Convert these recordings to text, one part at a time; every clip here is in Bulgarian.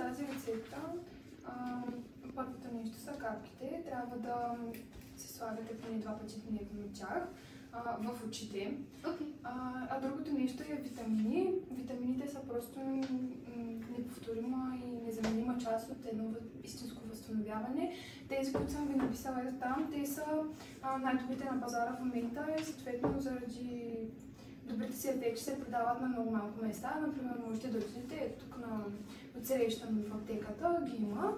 тази рецепта първото нещо са капките. Трябва да се слагате поне 2 пъти дневно от тях в очите. А другото нещо е витамини. Витамините са просто неповторима и незаменима част от едно истинско възстановяване. Тези, които съм ви написала там, те са най-добрите на пазара в момента и съответно заради добрите си ефекти се продават на много малко места. Например, можете да отидете тук отсреща в аптеката, ги има.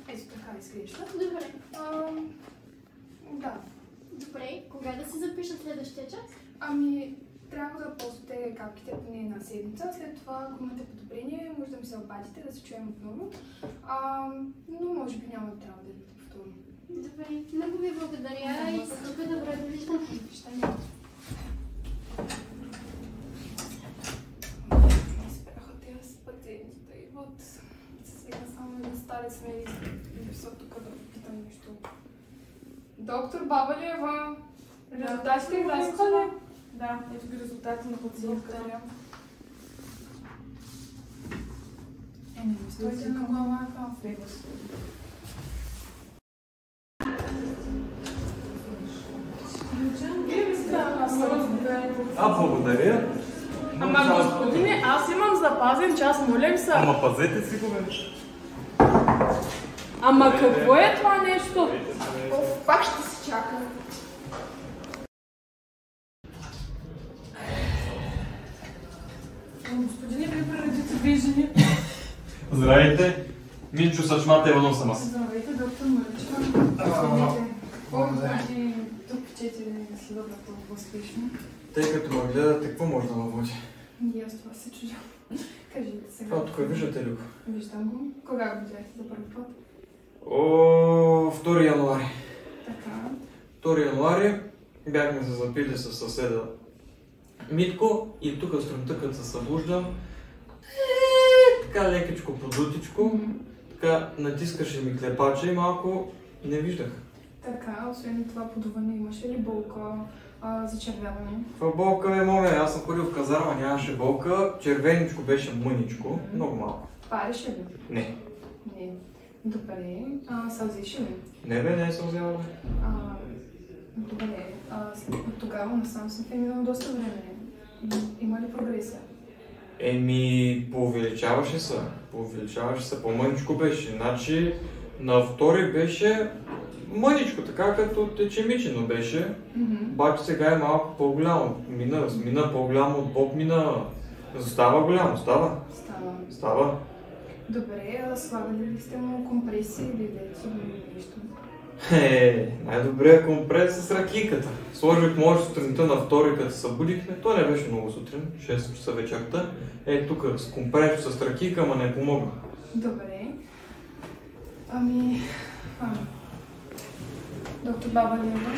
Ето така изглежда. Добре. Да. Добре, кога да се запишат следващия час? Трябва да ползвате капките поне една седмица. След това, ако имате подобрение, може да ми се обадите, да се чуем отново. Но може би няма да трябва да идете повторно. Добре, много ви благодаря и за тук добро довиждане. Довиждане. Спряха тези пациентите и вот сега само един старец ме изписал тук да питам нещо. Доктор Бабалиева, резултатите излязоха ли? Да, ето ги резултати на пациентката. Не стойте на главата. Благодаря. Ама господине, аз имам запазен час, молям се. Ама пазете си го, бе. Ама какво е това нещо? Пак ще се чака. Господине, вие прередите виждане. Здравейте. Минчо Сачмата Иванов съм аз. Здравейте, доктор Маричка. Тук печете следва толкова успешно. Тъй като ме гледате, какво може да ме води? И аз това се чудя. Кажете сега. Това тук виждате ли го? Виждам го. Кога го видяхте за първи път? 2 януари. Така. 2 януари бяхме се запили с съседа Митко и тук сутринта, като се събуждам, така лекичко подутичко, така натискаше ми клепача и малко не виждах. Така, освен това подуване, имаше ли болка, зачервяване? Това болка е моме, аз съм ходил в казарма, нямаше болка, червеничко беше мъничко, много малко. Пареше ли? Не. Не. Добре. Сълзеше ли? Не сълзява, бе. Добре. От тогава насам съм минало доста време. Има ли прогресия? Поувеличаваше се, по-мъничко беше. Значи на втори беше мъничко, така като течемичено беше. Обаче сега е малко по-голямо. Мина по-голямо от Боб, става голямо, става. Добре, слагали ли сте му компресии или нещо? Най-добрият компрес с ракийката. Сложих може сутринта на втори, като се събудихме. То не беше много сутрин, 6 часа вечерта. Тук с компрес с ракийка, ама не помогна. Добре. Доктор Бабалиева,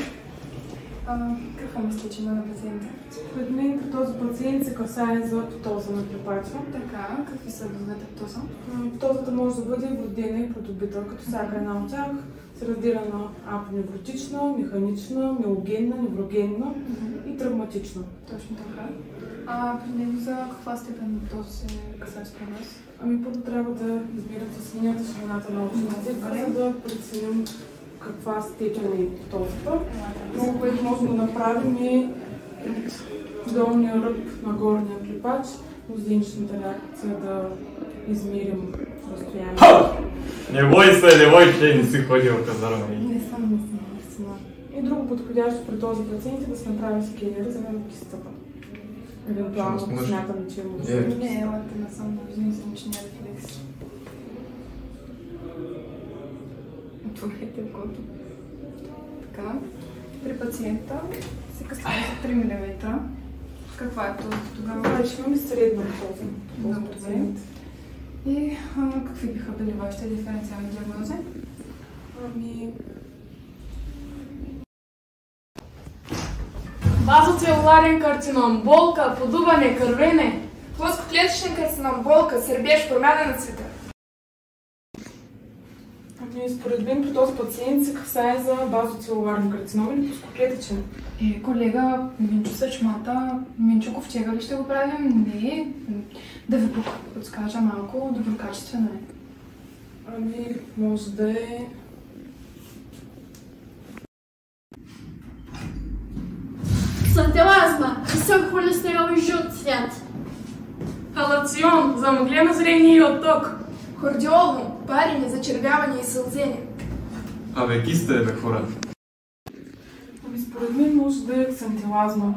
какво мислите, че има на пациента? Според мен при този пациент се касае за птоза на клепача. Така, какви са видовете птоза? Птозата може да бъде вродена и придобита, като всяка една от тях се раздира на апоневротична, механична, миогенна, неврогенна и травматична. Точно така. При него за каква степен птоза се касае според нас? Първо трябва да измерят с линията ширината на очната, за да преценим каква степен е птозата. Това, което може да направим е долния ръб на горния клепач, мозъчната реакция да измерим разстоянието. Не бой се, не си ходил в казарма. Не съм. И друго подходящо при този пациент е да се направи скенер за кистата. Евентуално, ако смятаме, че има рефлекс. Не, елате не съм, мисля, че няма рефлекс. Отворете окото. Така. При пациента се касае 3 мм. Каква е птозата тогава? Ще имаме средна птоза. Добре. И какви биха били вашите диференциални диагнози? Базоцелуларен карцином, болка, подуване, кървене. Плоскоклетъчен карцином, болка, сърбеж, промяна на цвета. Според мен при този пациент се касае за базоцелуларен карцином или плоскоклетъчен. Колега, Минчо се чмата. Минчо, ковчега ли ще го правим? Не. Да ви подскажа малко, доброкачествено е. Ами, може да е... Ксантелазма, висок холестерол и жълт цвят. Халацион, замъглено зрение и отток. Хордиолно, парене, зачервяване и сълзене. Абе, киста е, бе, хора. Ами, според мен може да е ксантилазма,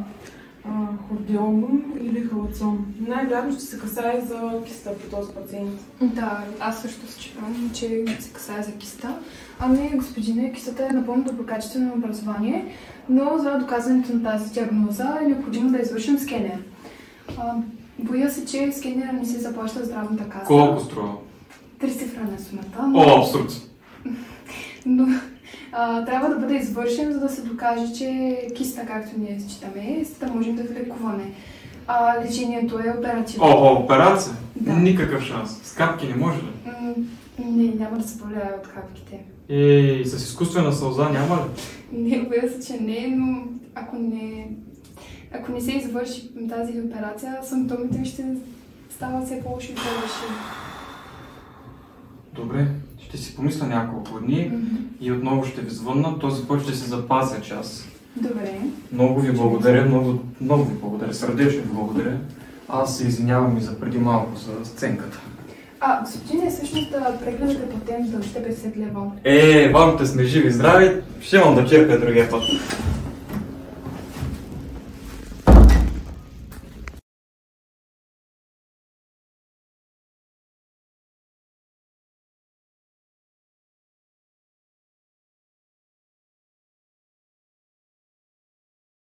хордиолум или халацион. Най-вероятно ще се касае за киста при този пациент. Да, аз също считам, че се касае за киста. Ами, господине, кистата е напълно доброкачествено образование, но за доказването на тази диагноза е необходимо да извършим скенер. Боя се, че скенера не се заплаща в здравната каса. Колко струва? 3 цифра на сумата. О, абсурд! Но трябва да бъде извършен, за да се докаже, че киста, както ние считаме, за да можем да ви лекуваме. Лечението е оперативно. Операция? Да. Никакъв шанс. С капки не може ли? Не, няма да се повлияе от капките. С изкуствена сълза няма ли? Не, боя се, че не, но ако не се извърши тази операция, симптомите ми ще стават все по-лоши и по-лоши. Добре, ще си помисля няколко дни и отново ще ви звънна. Този път ще се запазя час. Добре. Много ви благодаря, много ви благодаря, сърдечно ви благодаря. Аз се извинявам и за преди малко за сценката. Господине, всъщност прегледът е платен за 50 лева. Важното сме живи и здрави, ще имам да черпя другия път.